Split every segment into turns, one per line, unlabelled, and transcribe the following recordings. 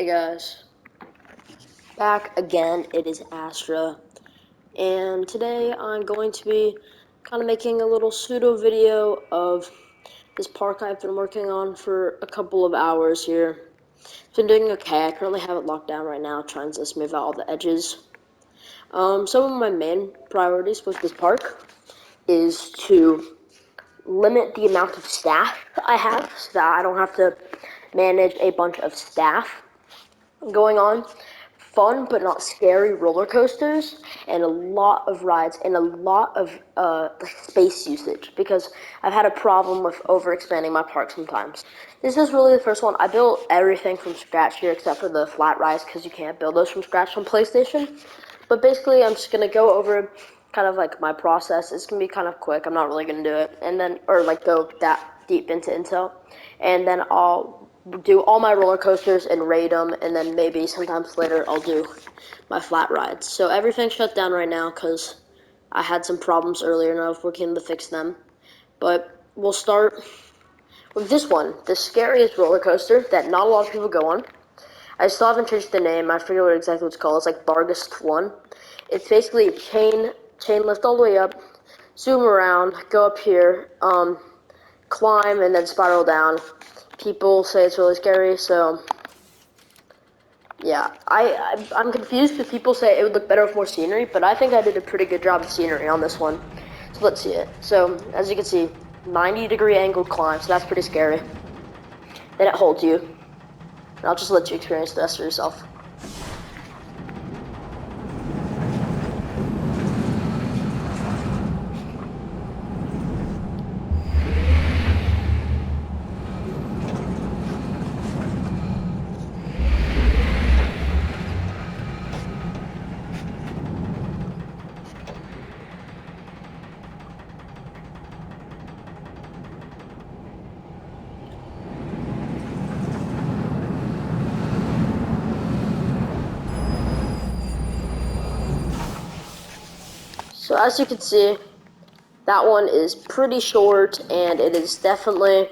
Hey guys, back again. It is Astra, and today I'm going to be kind of making a little pseudo video of this park I've been working on for a couple of hours here. It's been doing okay. I currently have it locked down right now, trying to smooth out all the edges. Some of my main priorities with this park is to limit the amount of staff I have, so that I don't have to manage a bunch of staff going on. Fun but not scary roller coasters, and a lot of rides, and a lot of space usage, because I've had a problem with over expanding my park sometimes. This is really the first one. I built everything from scratch here except for the flat rides, because you can't build those from scratch on PlayStation. But basically I'm just going to go over kind of like my process. It's going to be kind of quick. I'm not really going to do it, and then, or like go that deep into Intel, and then I'll do all my roller coasters and rate them, and then maybe sometimes later I'll do my flat rides. So everything's shut down right now because I had some problems earlier and I was working to fix them. But we'll start with this one, the scariest roller coaster that not a lot of people go on. I still haven't changed the name. I forget what exactly it's called. It's like Bargest 1. It's basically a chain lift all the way up, zoom around, go up here, climb, and then spiral down. People say it's really scary, so yeah. I'm confused because people say it would look better with more scenery, but I think I did a pretty good job of scenery on this one. So let's see it. So as you can see, 90-degree angled climb, so that's pretty scary. Then it holds you, and I'll just let you experience the rest for yourself. So as you can see, that one is pretty short, and it is definitely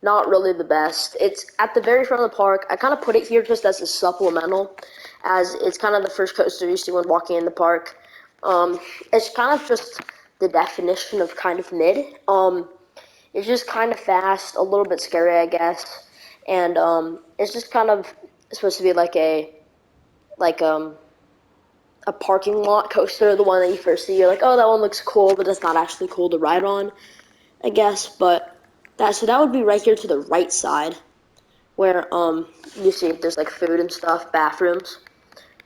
not really the best. It's at the very front of the park. I kind of put it here just as a supplemental, as it's kind of the first coaster you see when walking in the park. It's kind of just the definition of kind of mid. It's just kind of fast, a little bit scary, I guess, and it's just kind of supposed to be like like a parking lot coaster, the one that you first see. You're like, oh, that one looks cool, but it's not actually cool to ride on, I guess. But that would be right here to the right side, where you see there's like food and stuff, bathrooms.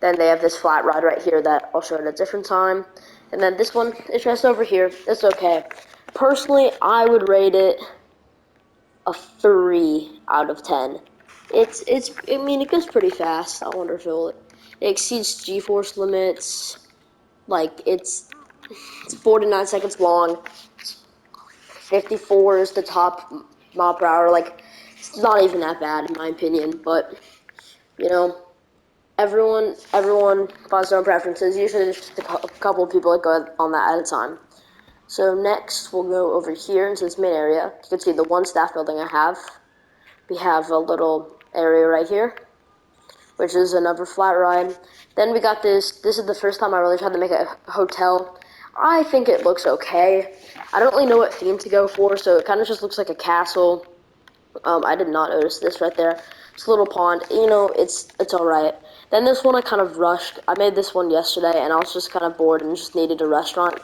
Then they have this flat ride right here that I'll show at a different time. And then this one is just over here. It's okay. Personally, I would rate it a 3 out of 10. I mean, it goes pretty fast. I wonder if it exceeds G-force limits. Like, it's 49 seconds long. 54 is the top mile per hour. Like, it's not even that bad in my opinion. But you know, everyone finds their own preferences. Usually, there's just a couple of people that go on that at a time. So next, we'll go over here into this main area. You can see the one staff building I have. We have a little area right here, which is another flat ride. Then we got this. This is the first time I really tried to make a hotel. I think it looks okay. I don't really know what theme to go for, so it kind of just looks like a castle. I did not notice this right there. It's a little pond. You know, it's all right. Then this one I kind of rushed. I made this one yesterday, and I was just kind of bored and just needed a restaurant.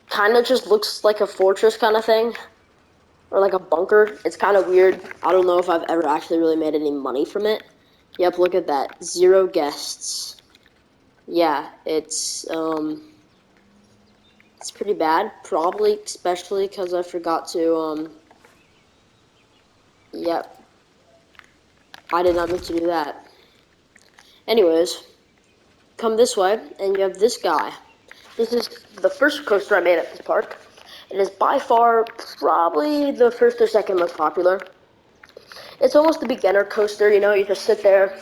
Kind of just looks like a fortress kind of thing, or like a bunker. It's kind of weird. I don't know if I've ever actually really made any money from it. Yep, look at that. 0 guests. Yeah, it's pretty bad. Probably, especially because I forgot to, yep. I did not mean to do that. Anyways, come this way, and you have this guy. This is the first coaster I made at this park. It is by far probably the first or second most popular. It's almost a beginner coaster, you know, you just sit there,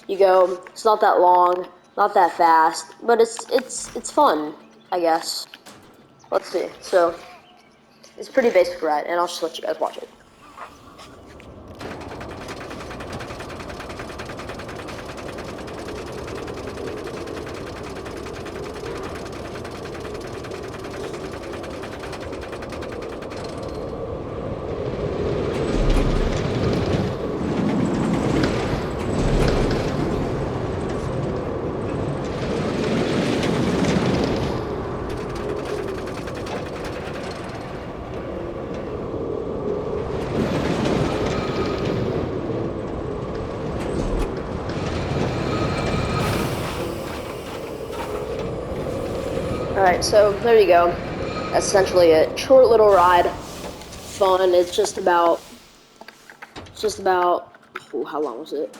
you go, it's not that long, not that fast, but it's fun, I guess. Let's see, so, it's a pretty basic ride, and I'll just let you guys watch it. Alright, so there you go. That's essentially it. Short little ride. Fun. Oh, how long was it?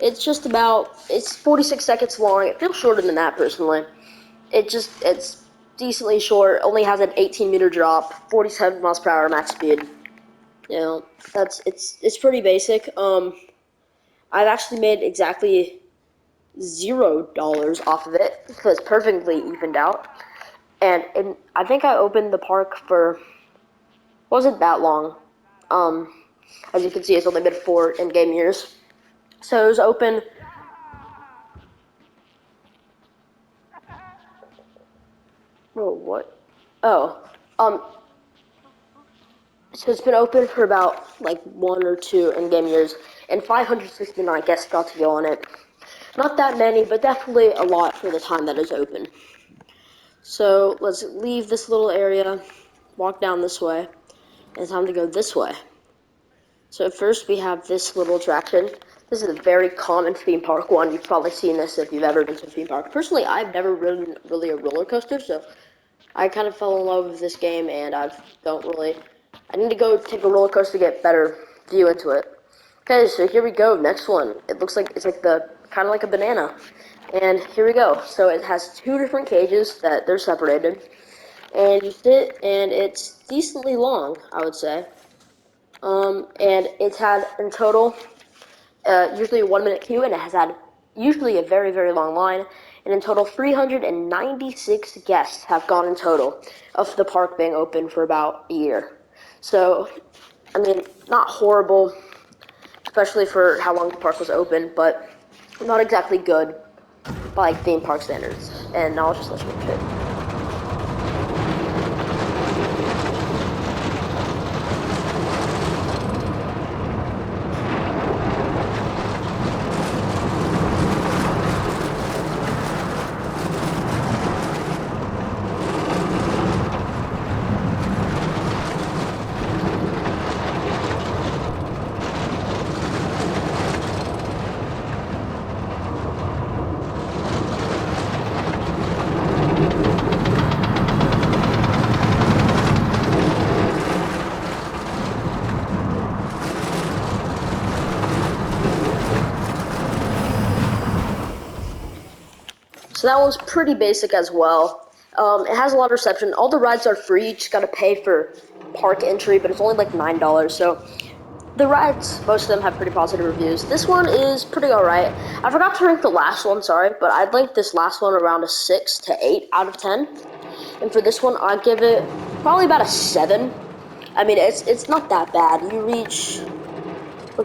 It's 46 seconds long. It feels shorter than that, personally. It's decently short. Only has an 18-meter drop, 47 miles per hour max speed. You know, it's pretty basic. I've actually made exactly $0 off of it because it's perfectly evened out. And I think I opened the park for wasn't that long. As you can see, it's only been 4 in-game years. So it was open. Oh, what? Oh, so it's been open for about like 1 or 2 in-game years, and 569 guests got to go on it. Not that many, but definitely a lot for the time that it's open. So let's leave this little area, walk down this way, and it's time to go this way. So first we have this little attraction. This is a very common theme park one. You've probably seen this if you've ever been to a theme park. Personally, I've never ridden really a roller coaster, so I kind of fell in love with this game, and I need to go take a roller coaster to get better view into it. Okay, so here we go. Next one. It looks like it's like kind of like a banana. And here we go. So it has 2 different cages that they're separated. And you sit, and it's decently long, I would say. And it's had in total usually a 1-minute queue, and it has had usually a very, very long line. And in total, 396 guests have gone in total of the park being open for about a year. So, I mean, not horrible, especially for how long the park was open, but not exactly good by like theme park standards. And now I'll just let you watch it. So that one's pretty basic as well. It has a lot of reception. All the rides are free. You just gotta pay for park entry, but it's only like $9. So the rides, most of them have pretty positive reviews. This one is pretty alright. I forgot to rank the last one, sorry, but I'd rank this last one around a 6 to 8 out of 10. And for this one, I'd give it probably about a 7. I mean, it's not that bad. Looks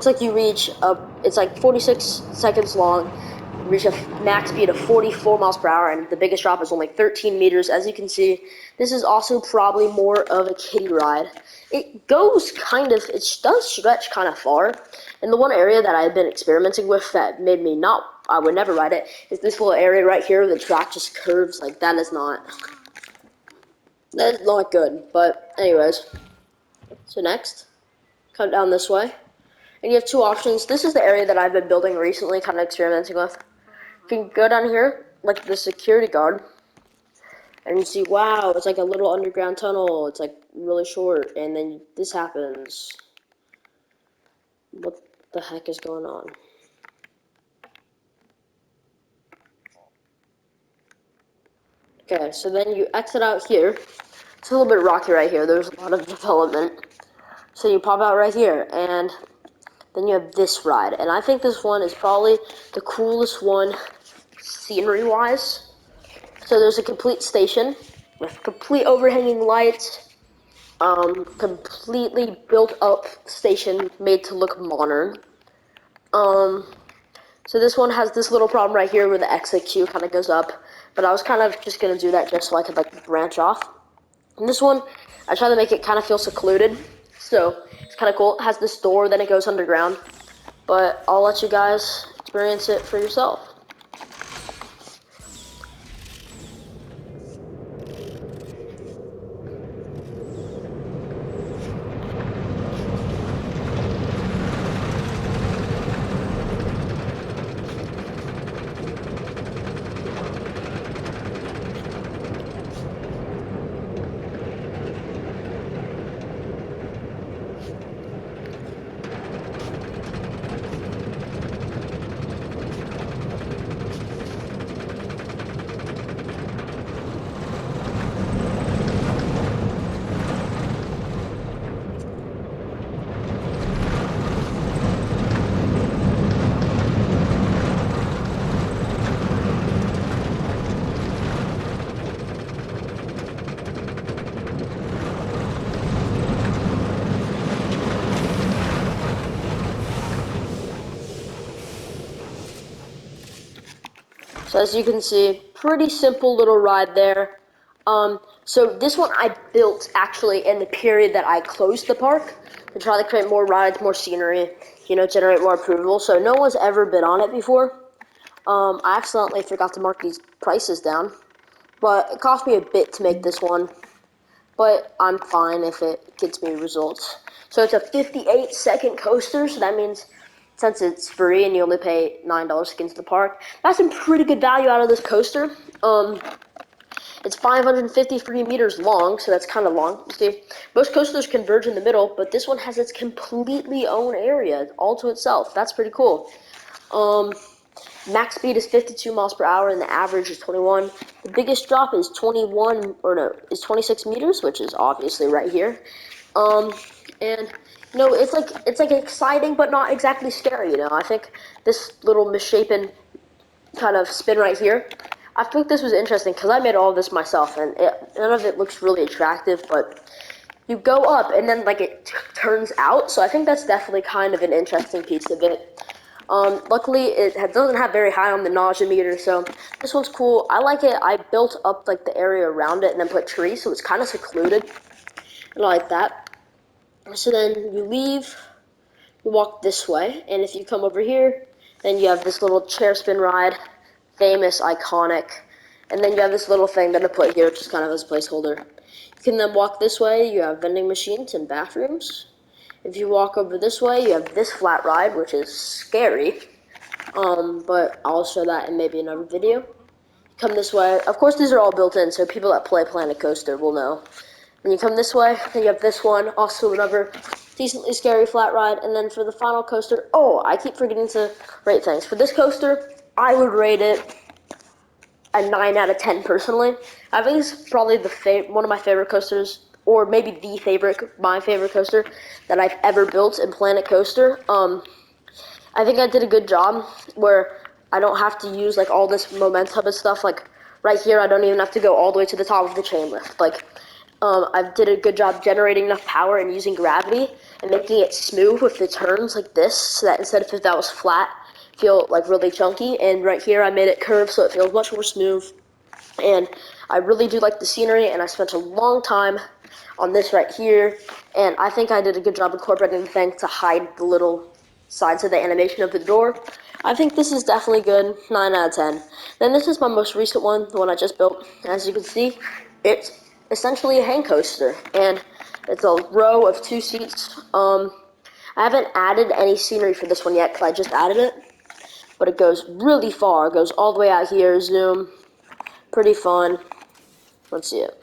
like it's like 46 seconds long. You reach a max speed of 44 miles per hour, and the biggest drop is only 13 meters. As you can see, this is also probably more of a kiddie ride. It does stretch kind of far. And the one area that I've been experimenting with that made me I would never ride it, is this little area right here. The track just curves. Like, that is not good. But anyways, so next, come down this way. And you have 2 options. This is the area that I've been building recently, kind of experimenting with. You can go down here, like the security guard, and you see, wow, it's like a little underground tunnel. It's like really short, and then this happens. What the heck is going on? Okay, so then you exit out here. It's a little bit rocky right here. There's a lot of development. So you pop out right here, and then you have this ride. And I think this one is probably the coolest one scenery-wise. So there's a complete station with complete overhanging lights, completely built up station made to look modern. So this one has this little problem right here where the exit queue kind of goes up, but I was kind of just gonna do that just so I could like branch off. And this one, I try to make it kind of feel secluded, so it's kind of cool. It has this door, then it goes underground, but I'll let you guys experience it for yourself. So as you can see, pretty simple little ride there. So this one I built actually in the period that I closed the park to try to create more rides, more scenery, generate more approval. So no one's ever been on it before. I accidentally forgot to mark these prices down, but it cost me a bit to make this one. But I'm fine if it gets me results. So it's a 58-second coaster, so that means since it's free and you only pay $9 to get into the park, that's some pretty good value out of this coaster. It's 553 meters long, so that's kind of long. See, most coasters converge in the middle, but this one has its completely own area all to itself. That's pretty cool. Max speed is 52 miles per hour, and the average is 21. The biggest drop is 26 meters, which is obviously right here. And it's like exciting, but not exactly scary. I think this little misshapen kind of spin right here, I think this was interesting because I made all of this myself, and none of it looks really attractive, but you go up and then like it turns out, so I think that's definitely kind of an interesting piece of it. Luckily it doesn't have very high on the nausea meter, so this one's cool. I like it. I built up like the area around it and then put trees, so it's kind of secluded, and I like that. So then you leave, you walk this way, and if you come over here, then you have this little chair spin ride, famous, iconic, and then you have this little thing that I put here, just kind of as a placeholder. You can then walk this way, you have vending machines and bathrooms. If you walk over this way, you have this flat ride, which is scary, but I'll show that in maybe another video. Come this way. Of course, these are all built in, so people that play Planet Coaster will know. When you come this way, then you have this one, also another decently scary flat ride, and then for the final coaster, oh, I keep forgetting to rate things. For this coaster, I would rate it a 9 out of 10 personally. I think it's probably one of my favorite coasters, or maybe my favorite coaster that I've ever built in Planet Coaster. I think I did a good job where I don't have to use like all this momentum and stuff. Like right here, I don't even have to go all the way to the top of the chain lift. Like I did a good job generating enough power and using gravity and making it smooth with the turns like this, so that instead of if that was flat, feel like really chunky. And right here, I made it curved so it feels much more smooth. And I really do like the scenery, and I spent a long time on this right here, and I think I did a good job incorporating the thing to hide the little sides of the animation of the door. I think this is definitely good, 9 out of 10. Then this is my most recent one, the one I just built. As you can see, it's essentially a hang coaster, and it's a row of 2 seats. I haven't added any scenery for this one yet because I just added it, but it goes really far. It goes all the way out here, zoom, pretty fun. Let's see it.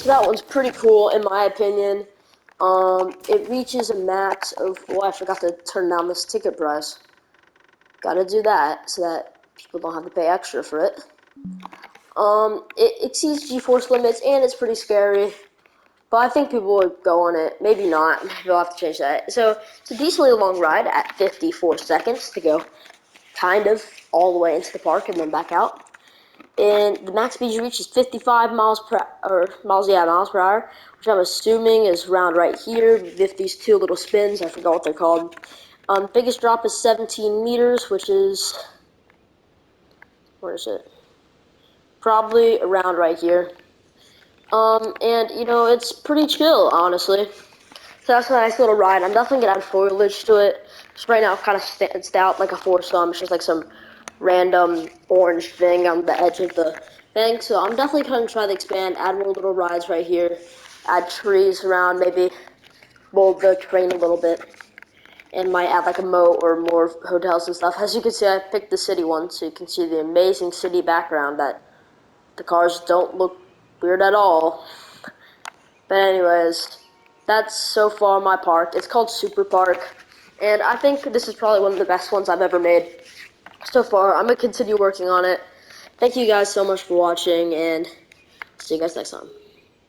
So that one's pretty cool in my opinion. It reaches a max of, I forgot to turn down this ticket price. Gotta do that so that people don't have to pay extra for it. It exceeds G-force limits and it's pretty scary, but I think people would go on it. Maybe not. Maybe I'll have to change that. So it's a decently long ride at 54 seconds to go kind of all the way into the park and then back out. And the max speed you reach is 55 miles per hour, which I'm assuming is around right here with these 2 little spins. I forgot what they're called. Biggest drop is 17 meters, which is, where is it? Probably around right here. And it's pretty chill, honestly. So that's a nice little ride. I'm definitely gonna add foliage to it. Just right now, it kind of stands out like a foursome. It's just like some random orange thing on the edge of the Thanks. So I'm definitely going to try to expand, add more little rides right here, add trees around, maybe mold the terrain a little bit, and might add like a moat or more hotels and stuff. As you can see, I picked the city one, so you can see the amazing city background that the cars don't look weird at all. But anyways, that's so far my park. It's called Super Park, and I think this is probably one of the best ones I've ever made so far. I'm going to continue working on it. Thank you guys so much for watching, and see you guys next time.